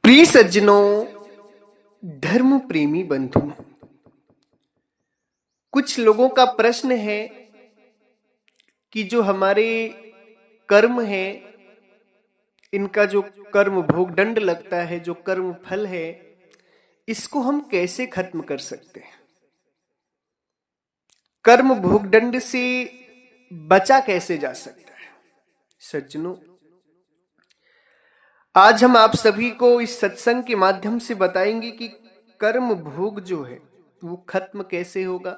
प्रिय सज्जनों, धर्म प्रेमी बंधु, कुछ लोगों का प्रश्न है कि जो हमारे कर्म है, इनका जो कर्म भोग दंड लगता है, जो कर्म फल है, इसको हम कैसे खत्म कर सकते हैं? कर्म भोग दंड से बचा कैसे जा सकता है? सज्जनों, आज हम आप सभी को इस सत्संग के माध्यम से बताएंगे कि कर्म भोग जो है वो खत्म कैसे होगा।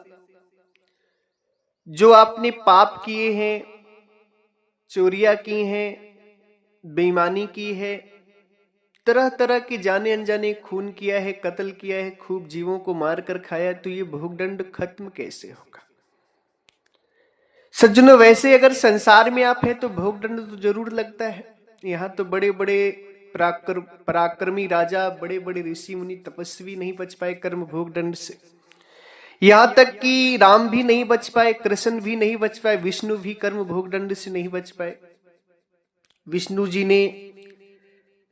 जो आपने पाप किए हैं, चोरियां की हैं, बेईमानी की है, तरह तरह के जाने अनजाने खून किया है, कत्ल किया है, खूब जीवों को मार कर खाया, तो ये भोग दंड खत्म कैसे होगा? सज्जनों, वैसे अगर संसार में आप हैं तो भोग दंड तो जरूर लगता है। यहाँ तो बड़े बड़े पराक्रमी राजा, बड़े बड़े ऋषि मुनि तपस्वी नहीं बच पाए कर्म भोग दंड से। यहाँ तक कि राम भी नहीं बच पाए, कृष्ण भी नहीं बच पाए, विष्णु भी कर्म भोग दंड से नहीं बच पाए। विष्णु जी ने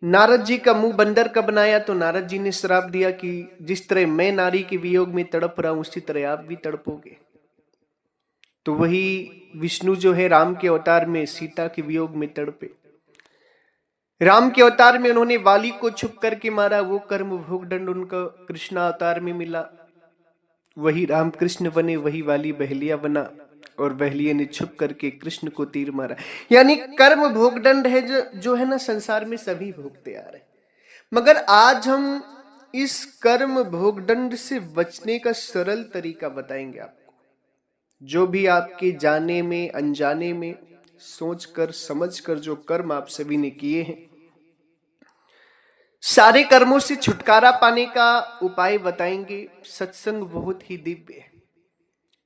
नारद जी का मुंह बंदर का बनाया तो नारद जी ने श्राप दिया कि जिस तरह मैं नारी के वियोग में तड़प रहा हूं, उसी तरह आप भी तड़पोगे। तो वही विष्णु जो है राम के अवतार में सीता के वियोग में तड़पे। राम के अवतार में उन्होंने वाली को छुप करके मारा, वो कर्म भोग दंड उनको कृष्ण अवतार में मिला। वही राम कृष्ण बने, वही वाली बहलिया बना और बहलिया ने छुप करके कृष्ण को तीर मारा। यानी कर्म भोग दंड है जो है ना, संसार में सभी भोगते आ रहे। मगर आज हम इस कर्म भोग दंड से बचने का सरल तरीका बताएंगे आपको। जो भी आपके जाने में अनजाने में सोचकर समझकर जो कर्म आप सभी ने किए हैं, सारे कर्मों से छुटकारा पाने का उपाय बताएंगे। सत्संग बहुत ही दिव्य है।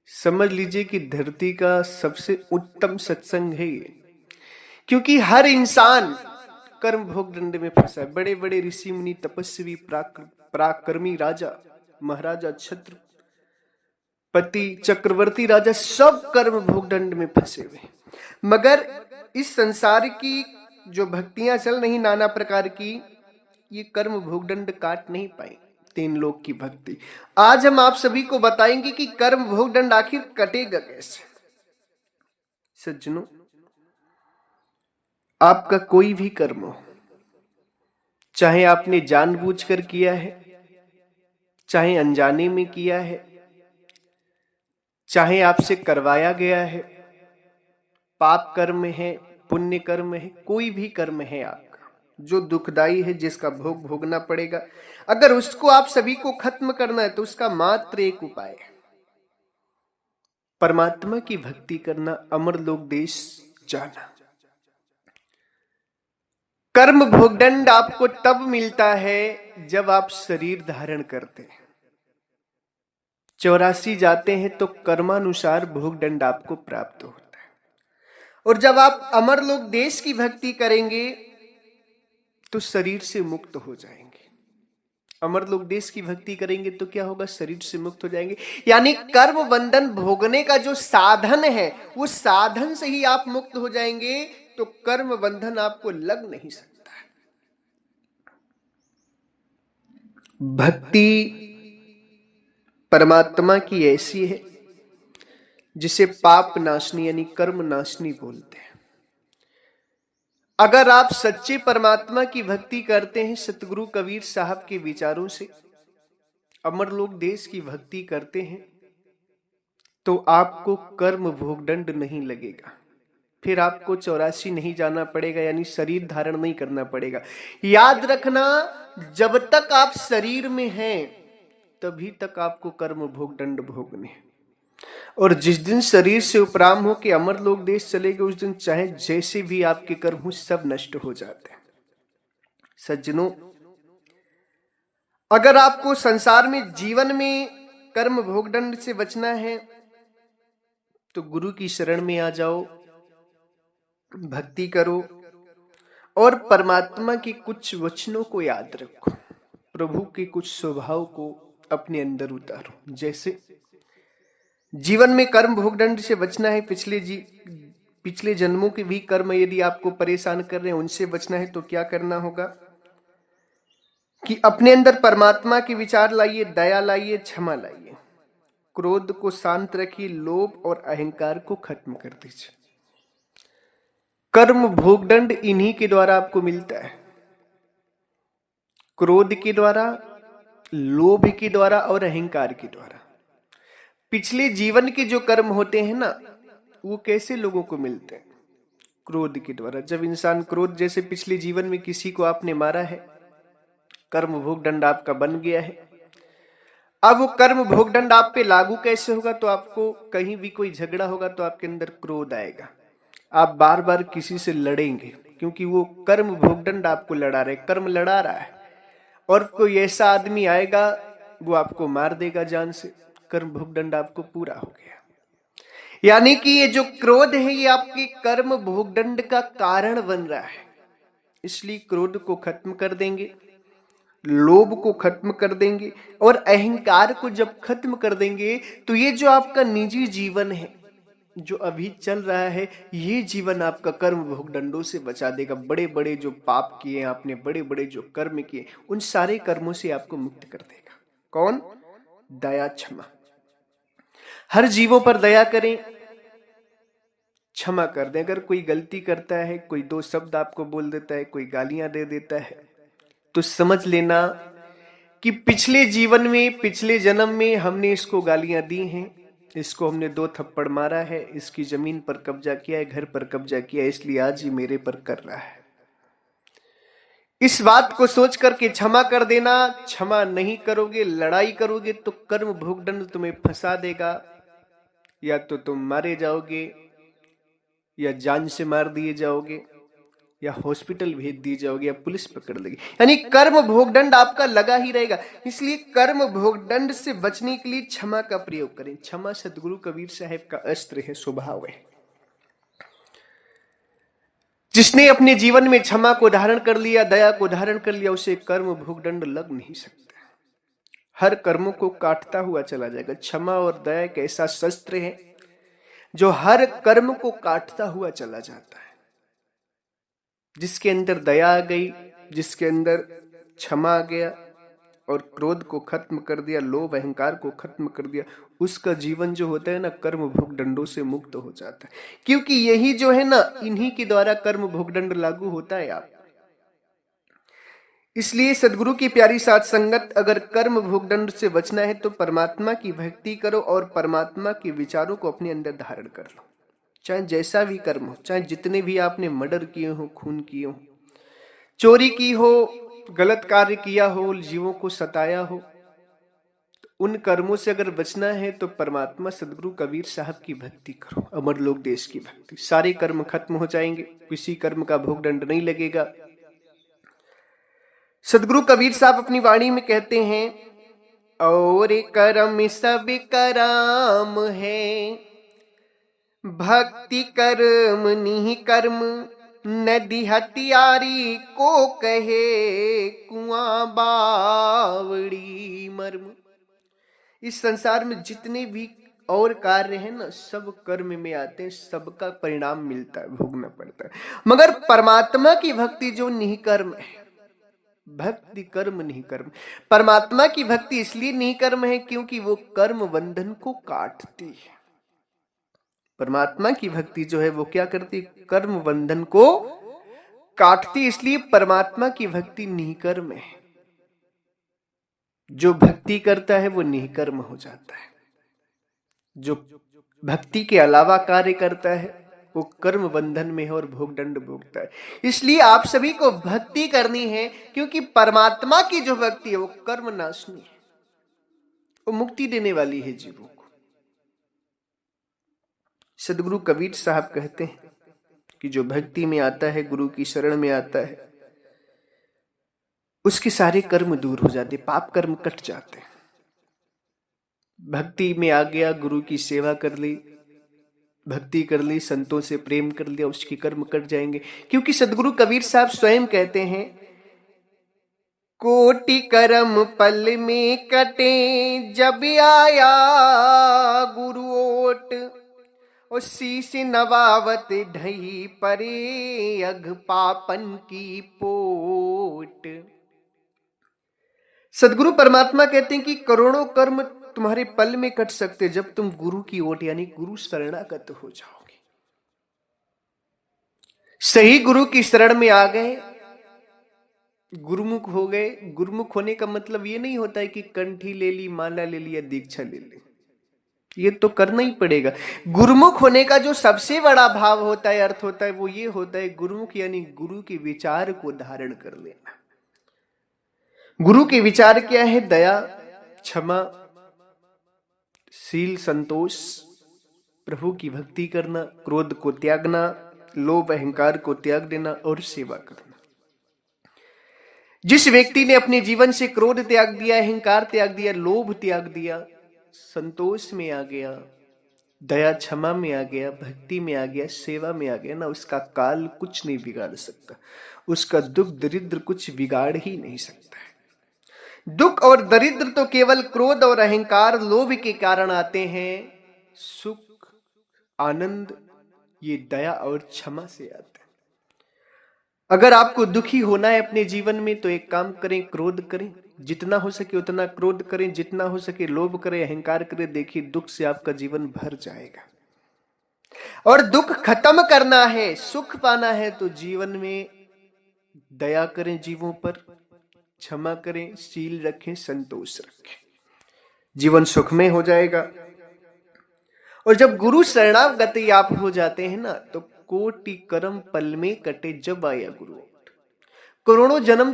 समझ लीजिए कि धरती का सबसे उत्तम सत्संग है ये, क्योंकि हर इंसान कर्म भोग दंड में फंसा है। बड़े बड़े ऋषि मुनि तपस्वी पराक्रमी राजा, महाराजा, छत्रपति, चक्रवर्ती राजा, सब कर्म भोग दंड में फंसे हुए। मगर इस संसार की जो भक्तियां चल रही नाना प्रकार की, ये कर्म भोग दंड काट नहीं पाई। तीन लोक की भक्ति आज हम आप सभी को बताएंगे कि कर्म भोग दंड आखिर कटेगा कैसे। सज्जनों, आपका कोई भी कर्म हो, चाहे आपने जानबूझकर किया है, चाहे अनजाने में किया है, चाहे आपसे करवाया गया है, पाप कर्म है, पुण्य कर्म है, कोई भी कर्म है आपका जो दुखदाई है, जिसका भोग भोगना पड़ेगा, अगर उसको आप सभी को खत्म करना है तो उसका मात्र एक उपाय है, परमात्मा की भक्ति करना, अमर लोक देश जाना। कर्म भोगदंड आपको तब मिलता है जब आप शरीर धारण करते हैं। 84 जाते हैं तो कर्मानुसार भोगदंड आपको प्राप्त होता है। और जब आप अमर लोक देश की भक्ति करेंगे तो शरीर से मुक्त हो जाएंगे। अमर लोक देश की भक्ति करेंगे तो क्या होगा? शरीर से मुक्त हो जाएंगे। यानी कर्म बंधन भोगने का जो साधन है, उस साधन से ही आप मुक्त हो जाएंगे, तो कर्म बंधन आपको लग नहीं सकता। भक्ति परमात्मा की ऐसी है जिसे पाप नाशनी यानी कर्म नाशनी बोलते हैं। अगर आप सच्चे परमात्मा की भक्ति करते हैं, सतगुरु कबीर साहब के विचारों से अमरलोक देश की भक्ति करते हैं, तो आपको कर्म भोगदंड नहीं लगेगा। फिर आपको 84 नहीं जाना पड़ेगा, यानी शरीर धारण नहीं करना पड़ेगा। याद रखना, जब तक आप शरीर में हैं तभी तक आपको कर्म भोगदंड भोगने हैं। और जिस दिन शरीर से उपराम हो के अमर लोक देश चलेगा, उस दिन चाहे जैसे भी आपके कर्म हो, सब नष्ट हो जाते हैं। सज्जनों, अगर आपको संसार में जीवन में कर्म भोगदंड से बचना है तो गुरु की शरण में आ जाओ, भक्ति करो और परमात्मा के कुछ वचनों को याद रखो, प्रभु के कुछ स्वभाव को अपने अंदर उतारो। जैसे जीवन में कर्म भोगदंड से बचना है, पिछले जन्मों के भी कर्म यदि आपको परेशान कर रहे हैं, उनसे बचना है तो क्या करना होगा? कि अपने अंदर परमात्मा के विचार लाइए, दया लाइए, क्षमा लाइए, क्रोध को शांत रखिए, लोभ और अहंकार को खत्म कर दीजिए। कर्म भोगदंड इन्हीं के द्वारा आपको मिलता है, क्रोध के द्वारा, लोभ के द्वारा और अहंकार के द्वारा। पिछले जीवन के जो कर्म होते हैं ना, वो कैसे लोगों को मिलते हैं? क्रोध के द्वारा। जब इंसान क्रोध, जैसे पिछले जीवन में किसी को आपने मारा है, कर्म भोग दंड आपका बन गया है। अब वो कर्म भोग दंड आप पे लागू कैसे होगा? तो आपको कहीं भी कोई झगड़ा होगा तो आपके अंदर क्रोध आएगा, आप बार बार किसी से लड़ेंगे, क्योंकि वो कर्म भोग दंड आपको लड़ा रहे, कर्म लड़ा रहा है। और कोई ऐसा आदमी आएगा, वो आपको मार देगा जान से, कर्म भोग दंड आपको पूरा हो गया। यानी कि ये जो क्रोध है, ये आपके कर्म भोग दंड का कारण बन रहा है। इसलिए क्रोध को खत्म कर देंगे, लोभ को खत्म कर देंगे, और अहंकार को जब खत्म कर देंगे तो ये जो आपका निजी जीवन है, जो अभी चल रहा है, ये जीवन आपका कर्म भोग दंडों से बचा देगा। बड़े बड़े जो पाप किए आपने, बड़े बड़े जो कर्म किए, उन सारे कर्मों से आपको मुक्त कर देगा। कौन? दया, क्षमा। हर जीवों पर दया करें, क्षमा कर दें। अगर कोई गलती करता है, कोई दो शब्द आपको बोल देता है, कोई गालियां दे देता है, तो समझ लेना कि पिछले जीवन में, पिछले जन्म में हमने इसको गालियां दी हैं, इसको हमने दो थप्पड़ मारा है, इसकी जमीन पर कब्जा किया है, घर पर कब्जा किया है, इसलिए आज ही मेरे पर कर रहा है। इस बात को सोच करके क्षमा कर देना। क्षमा नहीं करोगे, लड़ाई करोगे, तो कर्म भोगदंड तुम्हें फंसा देगा। या तो तुम मारे जाओगे, या जान से मार दिए जाओगे, या हॉस्पिटल भेज दिए जाओगे, या पुलिस पकड़ लेगी। यानी कर्म भोगदंड आपका लगा ही रहेगा। इसलिए कर्म भोगदंड से बचने के लिए क्षमा का प्रयोग करें। क्षमा सदगुरु कबीर साहब का अस्त्र है, स्वभाव है। जिसने अपने जीवन में क्षमा को धारण कर लिया, दया को धारण कर लिया, उसे कर्म भोगदंड लग नहीं सकता। हर कर्मों को काटता हुआ चला जाएगा। क्षमा और दया एक ऐसा शस्त्र है जो हर कर्म को काटता हुआ चला जाता है। जिसके अंदर दया आ गई, जिसके अंदर क्षमा आ गया और क्रोध को खत्म कर दिया, लोभ अहंकार को खत्म कर दिया, उसका जीवन जो होता है ना, कर्म भोग दंडों से मुक्त हो जाता है। क्योंकि यही जो है ना, इन्हीं के द्वारा कर्म भोग दंड लागू होता है आप। इसलिए सदगुरु की प्यारी साथ संगत, अगर कर्म भोग दंड से बचना है तो परमात्मा की भक्ति करो और परमात्मा के विचारों को अपने अंदर धारण कर लो। चाहे जैसा भी कर्म हो, चाहे जितने भी आपने मर्डर किए हो, खून किए हो, चोरी की हो, गलत कार्य किया हो, जीवों को सताया हो, तो उन कर्मों से अगर बचना है तो परमात्मा सदगुरु कबीर साहब की भक्ति करो, अमर लोक देश की भक्ति। सारे कर्म खत्म हो जाएंगे, किसी कर्म का भोग दंड नहीं लगेगा। सदगुरु कबीर साहब अपनी वाणी में कहते हैं, और कर्म सब कराम है, भक्ति कर्म निहि कर्म, नदी हथियारी को कहे, कुआं बावड़ी मर्म। इस संसार में जितने भी और कार्य है ना, सब कर्म में आते हैं, सबका परिणाम मिलता है, भोगना पड़ता है। मगर परमात्मा की भक्ति जो निष्कर्म है, भक्ति कर्म निष्कर्म। परमात्मा की भक्ति इसलिए निष्कर्म है क्योंकि वो कर्म बंधन को काटती है। परमात्मा की भक्ति जो है वो क्या करती? कर्म बंधन को काटती। इसलिए परमात्मा की भक्ति निष्कर्म है। जो भक्ति करता है वो निष्कर्म हो जाता है। जो भक्ति के अलावा कार्य करता है वो कर्म बंधन में है और भोग दंड भोगता है। इसलिए आप सभी को भक्ति करनी है, क्योंकि परमात्मा की जो भक्ति है वो कर्म नाशनी है, वो मुक्ति देने वाली है जीवों को। सदगुरु कबीर साहब कहते हैं कि जो भक्ति में आता है, गुरु की शरण में आता है, उसके सारे कर्म दूर हो जाते, पाप कर्म कट जाते हैं। भक्ति में आ गया, गुरु की सेवा कर ली, भक्ति कर ली, संतों से प्रेम कर लिया, उसके कर्म कट जाएंगे। क्योंकि सदगुरु कबीर साहब स्वयं कहते हैं, कोटि कर्म पल में कटे, जब आया गुरु ओट, और शीश नवावत ढई परे, अघ पापन की पोट। सदगुरु परमात्मा कहते हैं कि करोड़ों कर्म तुम्हारे पल में कट सकते जब तुम गुरु की ओट यानी गुरु शरणागत हो जाओगे। सही गुरु की शरण में आ गए, गुरुमुख हो गए। गुरुमुख होने का मतलब ये नहीं होता है कि कंठी ले ली, माला ले ली या दीक्षा ले ली, ये तो करना ही पड़ेगा। गुरुमुख होने का जो सबसे बड़ा भाव होता है, अर्थ होता है, वो ये होता है गुरुमुख यानी गुरु के विचार को धारण कर लेना। गुरु के विचार क्या है? दया, क्षमा, शील, संतोष, प्रभु की भक्ति करना, क्रोध को त्यागना, लोभ अहंकार को त्याग देना और सेवा करना। जिस व्यक्ति ने अपने जीवन से क्रोध त्याग दिया, अहंकार त्याग दिया, लोभ त्याग दिया, संतोष में आ गया, दया क्षमा में आ गया, भक्ति में आ गया, सेवा में आ गया ना, उसका काल कुछ नहीं बिगाड़ सकता, उसका दुख दरिद्र कुछ बिगाड़ ही नहीं सकता है। दुख और दरिद्र तो केवल क्रोध और अहंकार, लोभ के कारण आते हैं। सुख, आनंद ये दया और क्षमा से आते हैं। अगर आपको दुखी होना है अपने जीवन में तो एक काम करें, क्रोध करें, जितना हो सके उतना क्रोध करें, जितना हो सके लोभ करें, अहंकार करें। देखिए दुख से आपका जीवन भर जाएगा। और दुख खत्म करना है, सुख पाना है तो जीवन में दया करें, जीवों पर क्षमा करें, शील रखें, संतोष रखें, जीवन सुखमय हो जाएगा। और जब गुरु शरणागति आप हो जाते हैं ना, तो कोटि कर्म पल में कटे जब आया गुरु। करोड़ों जन्म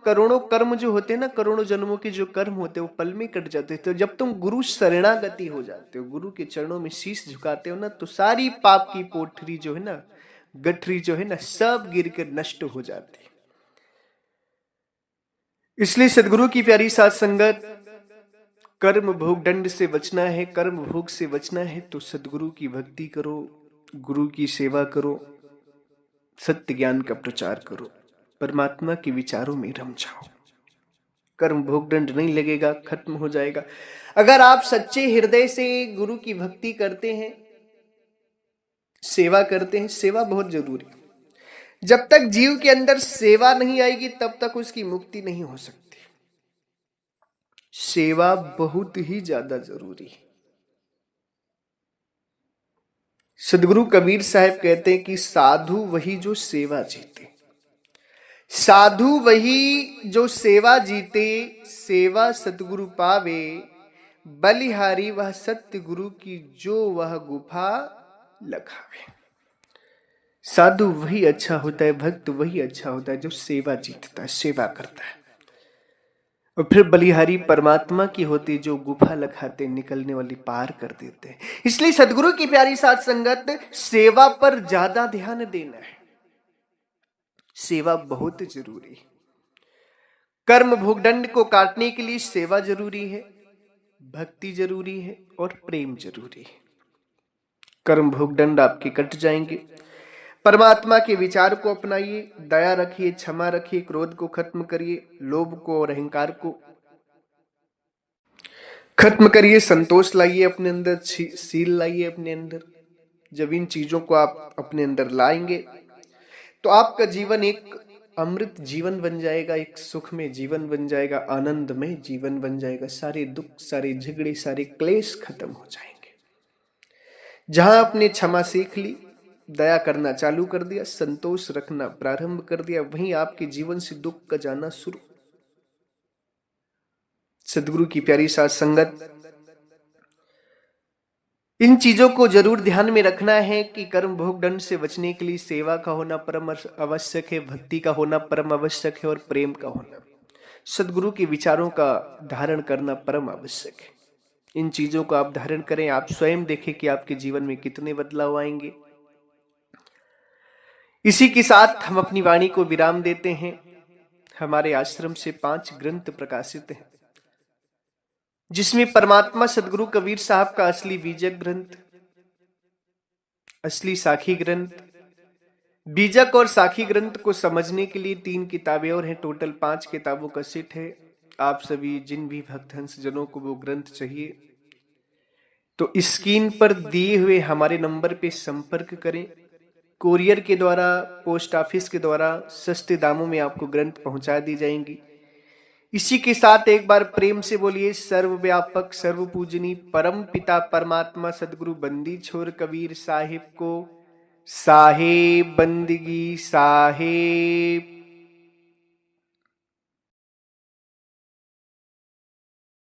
करोड़ों कर्म जो होते हैं ना, करोड़ों जन्मों के जो कर्म होते हैं वो पल में कट जाते हैं। तो जब तुम गुरु शरणागति हो जाते हो, गुरु के चरणों में शीश झुकाते हो ना, तो सारी पाप की पोटरी जो है ना, गठरी जो है ना, सब गिर कर नष्ट हो जाती है। इसलिए सदगुरु की प्यारी साथ संगत, कर्म भोग दंड से बचना है, कर्म भोग से बचना है तो सदगुरु की भक्ति करो, गुरु की सेवा करो, सत्य ज्ञान का प्रचार करो, परमात्मा के विचारों में रम जाओ। कर्म भोग दंड नहीं लगेगा, खत्म हो जाएगा। अगर आप सच्चे हृदय से गुरु की भक्ति करते हैं, सेवा करते हैं, सेवा बहुत जरूरी है। जब तक जीव के अंदर सेवा नहीं आएगी तब तक उसकी मुक्ति नहीं हो सकती। सेवा बहुत ही ज्यादा जरूरी है। सदगुरु कबीर साहब कहते हैं कि साधु वही जो सेवा जीते, साधु वही जो सेवा जीते, सेवा सतगुरु पावे, बलिहारी वह सत्य गुरु की जो वह गुफा लखावे। साधु वही अच्छा होता है, भक्त वही अच्छा होता है जो सेवा जीतता है, सेवा करता है। और फिर बलिहारी परमात्मा की होती जो गुफा लखाते, निकलने वाली पार कर देते हैं। इसलिए सदगुरु की प्यारी साथ संगत, सेवा पर ज्यादा ध्यान देना है। सेवा बहुत जरूरी है। कर्म भोगदंड को काटने के लिए सेवा जरूरी है, भक्ति जरूरी है और प्रेम जरूरी है। कर्म भोगदंड आपके कट जाएंगे। परमात्मा के विचार को अपनाइए, दया रखिए, क्षमा रखिए, क्रोध को खत्म करिए, लोभ को और अहंकार को खत्म करिए, संतोष लाइए अपने अंदर, शील लाइए अपने अंदर। जब इन चीजों को आप अपने अंदर लाएंगे तो आपका जीवन एक अमृत जीवन बन जाएगा, एक सुख में जीवन बन जाएगा, आनंद में जीवन बन जाएगा। सारे दुख, सारे झगड़े, सारे क्लेश खत्म हो जाएंगे। जहां आपने क्षमा सीख ली, दया करना चालू कर दिया, संतोष रखना प्रारंभ कर दिया, वहीं आपके जीवन से दुख का जाना शुरू। सदगुरु की प्यारी साथ संगत, इन चीजों को जरूर ध्यान में रखना है कि कर्म भोग दंड से बचने के लिए सेवा का होना परम आवश्यक है, भक्ति का होना परम आवश्यक है और प्रेम का होना, सदगुरु के विचारों का धारण करना परम आवश्यक है। इन चीजों को आप धारण करें, आप स्वयं देखें कि आपके जीवन में कितने बदलाव आएंगे। इसी के साथ हम अपनी वाणी को विराम देते हैं। हमारे आश्रम से 5 ग्रंथ प्रकाशित हैं, जिसमें परमात्मा सदगुरु कबीर साहब का असली बीजक ग्रंथ, असली साखी ग्रंथ, बीजक और साखी ग्रंथ को समझने के लिए 3 किताबें और हैं। टोटल 5 किताबों का सेट है। आप सभी जिन भी भक्तहंस जनों को वो ग्रंथ चाहिए तो स्क्रीन पर दिए हुए हमारे नंबर पे संपर्क करें। कोरियर के द्वारा, पोस्ट ऑफिस के द्वारा सस्ते दामों में आपको ग्रंथ पहुंचा दी जाएंगी। इसी के साथ एक बार प्रेम से बोलिए सर्वव्यापक सर्वपूजनी परम पिता परमात्मा सदगुरु बंदी छोर कबीर साहिब को साहेब बंदगी साहेब।